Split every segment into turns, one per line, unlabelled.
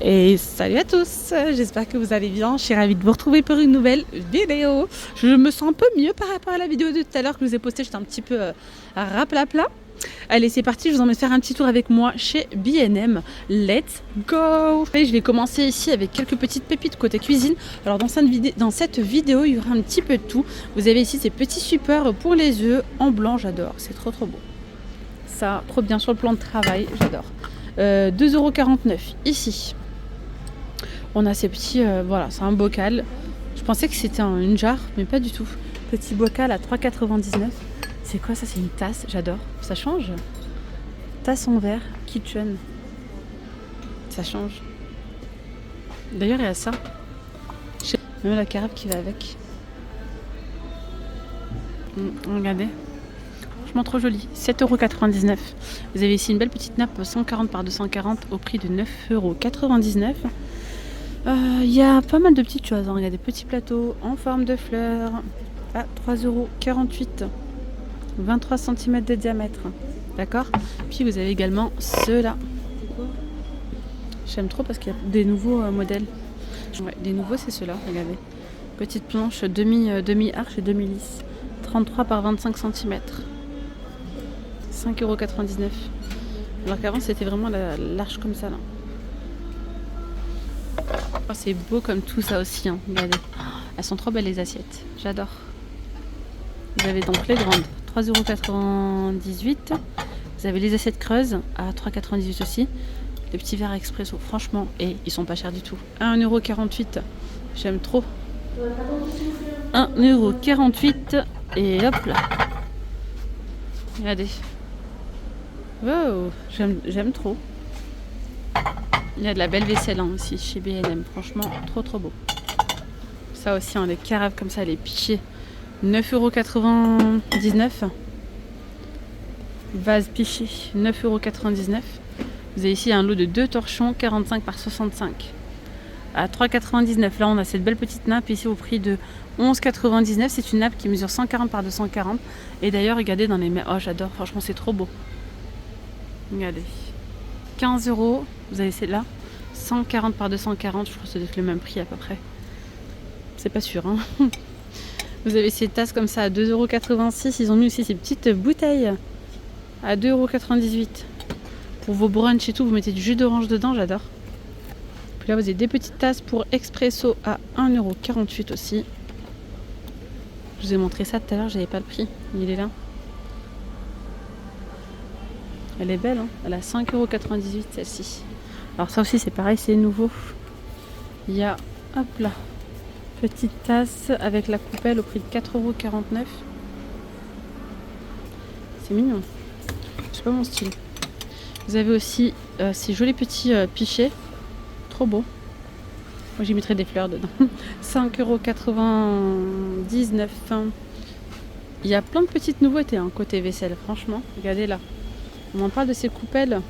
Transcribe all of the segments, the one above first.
Et salut à tous, j'espère que vous allez bien, je suis ravie de vous retrouver pour une nouvelle vidéo. Je me sens un peu mieux par rapport à la vidéo de tout à l'heure que je vous ai postée, j'étais un petit peu raplapla. Allez c'est parti, je vous emmène faire un petit tour avec moi chez B&M, let's go. Et je vais commencer ici avec quelques petites pépites côté cuisine. Alors dans cette vidéo, il y aura un petit peu de tout. Vous avez ici ces petits suppers pour les œufs en blanc, j'adore, c'est trop beau. Ça, trop bien sur le plan de travail, j'adore. 2,49 € ici. On a ces petits, voilà, c'est un bocal. Je pensais que c'était une jarre, mais pas du tout. Petit bocal à 3,99 €. C'est quoi ça? C'est une tasse, j'adore. Ça change. Tasse en verre, kitchen. Ça change. D'ailleurs, il y a ça. Même la carafe qui va avec. Regardez. Franchement, trop joli. 7,99 €. Vous avez ici une belle petite nappe 140 par 240 au prix de 9,99 €. Il y a pas mal de petites choses, hein. Il y a des petits plateaux en forme de fleurs à 3,48 €, 23 cm de diamètre, d'accord. Puis vous avez également ceux-là. J'aime trop parce qu'il y a des nouveaux modèles. Ouais, les nouveaux c'est ceux-là, regardez. Petite planche demi-arche et demi-lisse, 33 par 25 cm, 5,99 €. Alors qu'avant c'était vraiment l'arche comme ça là. Oh, c'est beau comme tout ça aussi, hein. Regardez. Elles sont trop belles les assiettes, j'adore. Vous avez donc les grandes, 3,98 €. Vous avez les assiettes creuses à 3,98 € aussi. Les petits verres expresso, franchement, et ils sont pas chers du tout. 1,48 €, j'aime trop. 1,48 € et hop là. Regardez. Wow, j'aime trop. Il y a de la belle vaisselle hein, aussi chez B&M, franchement trop beau. Ça aussi, hein, les carafes comme ça, les pichets, 9,99 €. Vase piché, 9,99 €. Vous avez ici un lot de 2 torchons, 45 par 65. À 3,99 €. Là, on a cette belle petite nappe ici au prix de 11,99 €. C'est une nappe qui mesure 140 par 240. Et d'ailleurs, regardez dans les mains. Oh, j'adore, franchement, c'est trop beau. Regardez. 15 €. Vous avez celle-là, 140 par 240, je crois que ça doit être le même prix à peu près. C'est pas sûr, hein. Vous avez ces tasses comme ça à 2,86 €. Ils ont mis aussi ces petites bouteilles à 2,98 €. Pour vos brunchs et tout, vous mettez du jus d'orange dedans, j'adore. Puis là, vous avez des petites tasses pour expresso à 1,48 € aussi. Je vous ai montré ça tout à l'heure, j'avais pas le prix. Il est là. Elle est belle, hein. Elle a 5,98 € celle-ci. Alors ça aussi c'est pareil, c'est nouveau. Il y a, hop là, petite tasse avec la coupelle au prix de 4,49 €. C'est mignon. C'est pas mon style. Vous avez aussi ces jolis petits pichets. Trop beau. Moi j'y mettrais des fleurs dedans. 5,99 €. Il y a plein de petites nouveautés hein, côté vaisselle, franchement. Regardez là. On en parle de ces coupelles.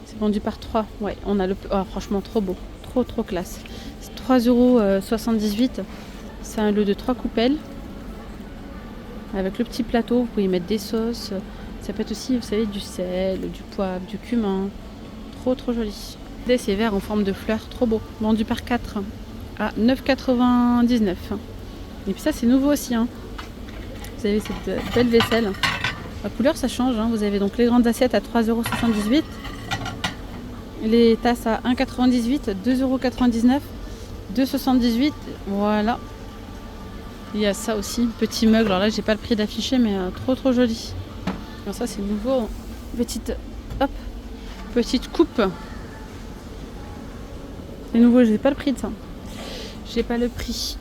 C'est vendu par 3. Ouais, on a le. Oh, franchement, trop beau. Trop classe. C'est 3,78 €. C'est un lot de 3 coupelles. Avec le petit plateau, vous pouvez y mettre des sauces. Ça peut être aussi, vous savez, du sel, du poivre, du cumin. Trop joli. Regardez ces verres en forme de fleurs. Trop beau. Vendu par 4 à 9,99 €. Et puis ça, c'est nouveau aussi. Hein. Vous avez cette belle vaisselle. La couleur ça change, hein. Vous avez donc les grandes assiettes à 3,78 €, les tasses à 1,98 €, 2,99 €, 2,78 €, voilà. Il y a ça aussi, petit mug, alors là j'ai pas le prix d'afficher mais trop joli. Alors ça c'est nouveau, petite coupe. C'est nouveau, j'ai pas le prix de ça. J'ai pas le prix.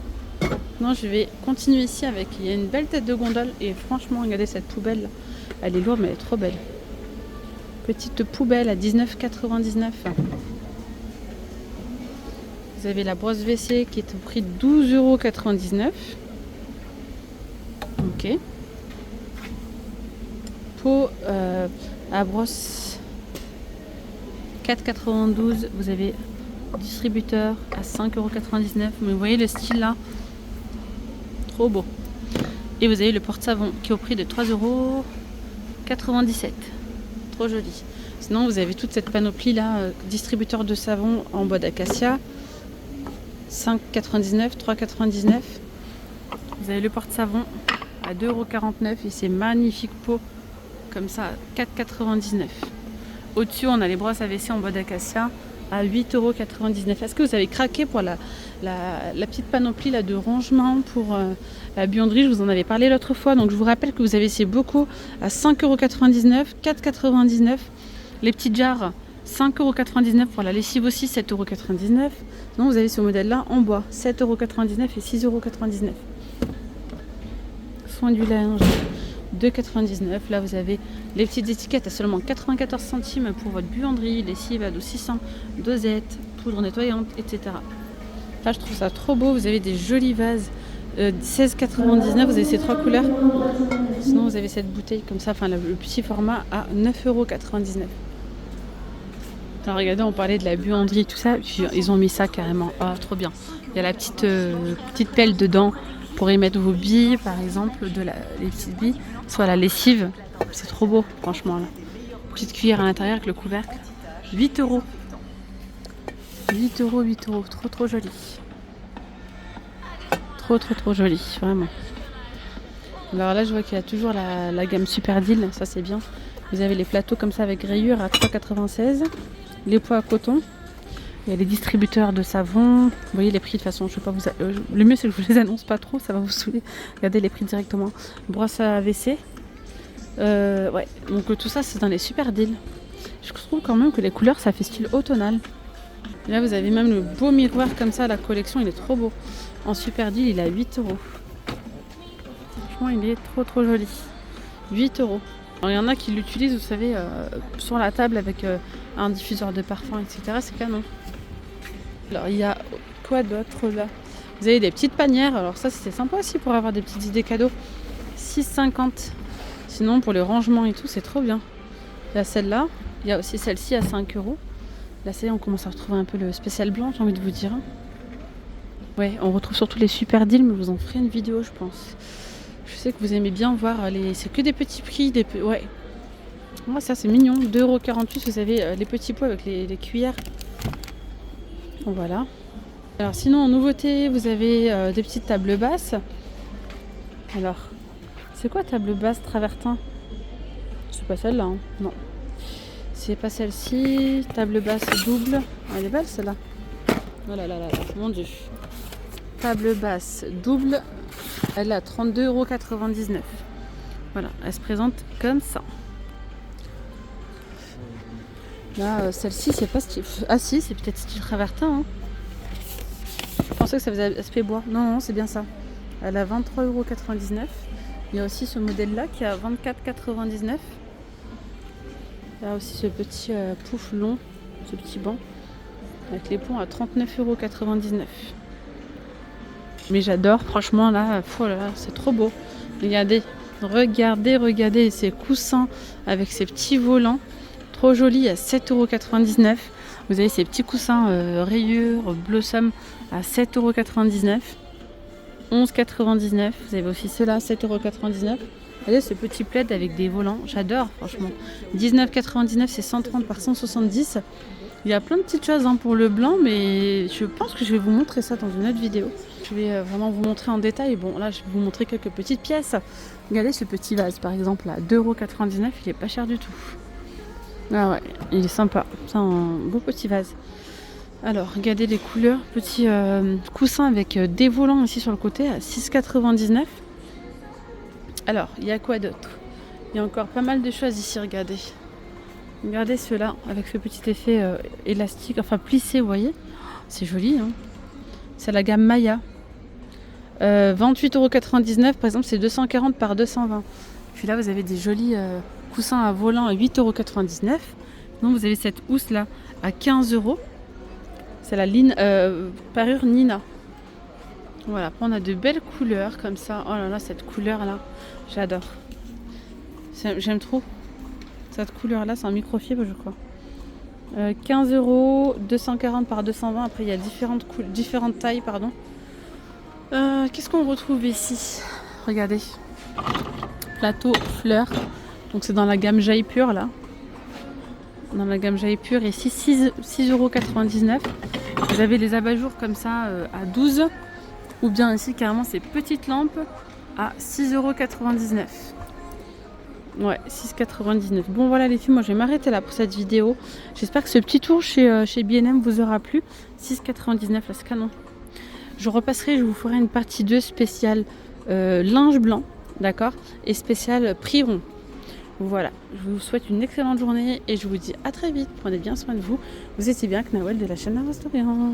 Non, je vais continuer ici avec, il y a une belle tête de gondole et franchement regardez cette poubelle là. Elle est lourde mais elle est trop belle. Petite poubelle à 19,99 €. Vous avez la brosse WC qui est au prix de 12,99 €. Ok. Pot à brosse 4,92 €. Vous avez distributeur à 5,99 €. Mais vous voyez le style là. Trop beau. Et vous avez le porte-savon qui est au prix de 3,97 €. Trop joli. Sinon, vous avez toute cette panoplie là, distributeur de savon en bois d'acacia, 5,99 €, 3,99 €. Vous avez le porte-savon à 2,49 € et ces magnifiques pots comme ça, 4,99 €. Au-dessus, on a les brosses à WC en bois d'acacia à 8,99 €. Est-ce que vous avez craqué pour la petite panoplie là, de rangement pour la buanderie? Je vous en avais parlé l'autre fois. Donc je vous rappelle que vous avez ces bocaux à 5,99 €, 4,99 €. Les petites jarres, 5,99 € pour la lessive aussi, 7,99 €. Sinon, vous avez ce modèle-là en bois, 7,99 € et 6,99 €. Soin du linge, 2,99 €. Là, vous avez les petites étiquettes à seulement 94 centimes pour votre buanderie, lessive adoucissant, dosette, poudre nettoyante, etc. Là, je trouve ça trop beau. Vous avez des jolis vases, 16,99 €. Vous avez ces 3 couleurs. Sinon, vous avez cette bouteille comme ça, enfin le petit format à 9,99 €. Alors regardez, on parlait de la buanderie, tout ça. Ils ont mis ça carrément. Oh, trop bien. Il y a la petite pelle dedans pour y mettre vos billes, par exemple, les petites billes, soit la lessive. C'est trop beau, franchement. Là. Petite cuillère à l'intérieur avec le couvercle. 8 €. 8 €, 8 €. Trop, trop joli. Trop, trop, trop joli, vraiment. Alors là, je vois qu'il y a toujours la gamme Super Deal. Ça, c'est bien. Vous avez les plateaux comme ça avec rayures à 3,96 €. Les pots à coton. Il y a les distributeurs de savon. Vous voyez les prix de toute façon. Je sais pas le mieux c'est que je vous les annonce pas trop, ça va vous saouler. Regardez les prix directement. Brosse à WC. Ouais. Donc tout ça c'est dans les Super Deals. Je trouve quand même que les couleurs ça fait style automnal. Et là vous avez même le beau miroir comme ça. La collection il est trop beau. En Super Deal il est à 8 €. Franchement il est trop trop joli. 8 €. Alors, il y en a qui l'utilisent, vous savez, sur la table avec un diffuseur de parfum, etc. C'est canon. Alors, il y a quoi d'autre là? Vous avez des petites panières. Alors, ça, c'était sympa aussi pour avoir des petites idées cadeaux. 6,50 €. Sinon, pour les rangements et tout, c'est trop bien. Il y a celle-là. Il y a aussi celle-ci à 5 €. Là, c'est on commence à retrouver un peu le spécial blanc, j'ai envie de vous dire. Ouais, on retrouve surtout les Super Deals, mais je vous en ferai une vidéo, je pense. Je sais que vous aimez bien voir c'est que des petits prix, ouais. Ouais, ça c'est mignon, 2,48 €. Vous avez les petits pots avec les cuillères. Voilà. Alors sinon en nouveauté, vous avez des petites tables basses. Alors, c'est quoi table basse travertin? C'est pas celle-là, hein. Non. C'est pas celle-ci. Table basse double. Ah, elle est belle celle-là. Oh là là là là, mon dieu. Table basse double. Elle est à 32,99 €. Voilà, elle se présente comme ça. Là, celle-ci, c'est pas style. Ah si, c'est peut-être style travertin. Hein. Je pensais que ça faisait aspect bois. Non, non, c'est bien ça. Elle a 23,99 €. Il y a aussi ce modèle-là qui est à 24,99 €. Il y a aussi ce petit pouf long, ce petit banc, avec les ponts à 39,99 €. Mais j'adore, franchement, là, oh là là, c'est trop beau. Regardez, regardez ces coussins avec ces petits volants. Trop jolis, à 7,99 €. Vous avez ces petits coussins rayures, blossom à 7,99 €. 11,99 €. Vous avez aussi ceux-là, 7,99 €. Regardez ce petit plaid avec des volants. J'adore, franchement. 19,99 €, c'est 130 par 170. Il y a plein de petites choses pour le blanc, mais je pense que je vais vous montrer ça dans une autre vidéo. Je vais vraiment vous montrer en détail. Bon, là, je vais vous montrer quelques petites pièces. Regardez ce petit vase, par exemple, à 2,99 €. Il est pas cher du tout. Ah ouais, il est sympa. C'est un beau petit vase. Alors, regardez les couleurs. Petit coussin avec des volants ici sur le côté à 6,99 €. Alors, il y a quoi d'autre? Il y a encore pas mal de choses ici, regardez. Regardez ceux-là, avec ce petit effet élastique, enfin plissé, vous voyez. C'est joli, hein. C'est la gamme Maya. 28,99 €, par exemple, c'est 240 par 220. Puis là, vous avez des jolis coussins à volant à 8,99 €. Donc, vous avez cette housse-là à 15 €. C'est la ligne parure Nina. Voilà, après, on a de belles couleurs comme ça. Oh là là, cette couleur-là, j'adore. J'aime trop. Cette couleur-là, c'est un microfibre, je crois. 15 €, 240 par 220. Après, il y a différentes tailles, pardon. Qu'est-ce qu'on retrouve ici? Regardez. Plateau fleurs. Donc, c'est dans la gamme Jaipur, là. dans la gamme Jaipur, et 6,99 €. Vous avez les abat-jours comme ça à 12, ou bien ici carrément ces petites lampes à 6,99 €. Ouais, 6,99 €. Bon voilà les filles, moi je vais m'arrêter là pour cette vidéo. J'espère que ce petit tour chez B&M vous aura plu. 6,99 €, là c'est canon. Je repasserai, je vous ferai une partie 2 spéciale linge blanc, d'accord, et spéciale prix rond. Voilà, je vous souhaite une excellente journée et je vous dis à très vite. Prenez bien soin de vous. Vous étiez bien avec Nawel de la chaîne Rose d'Orient.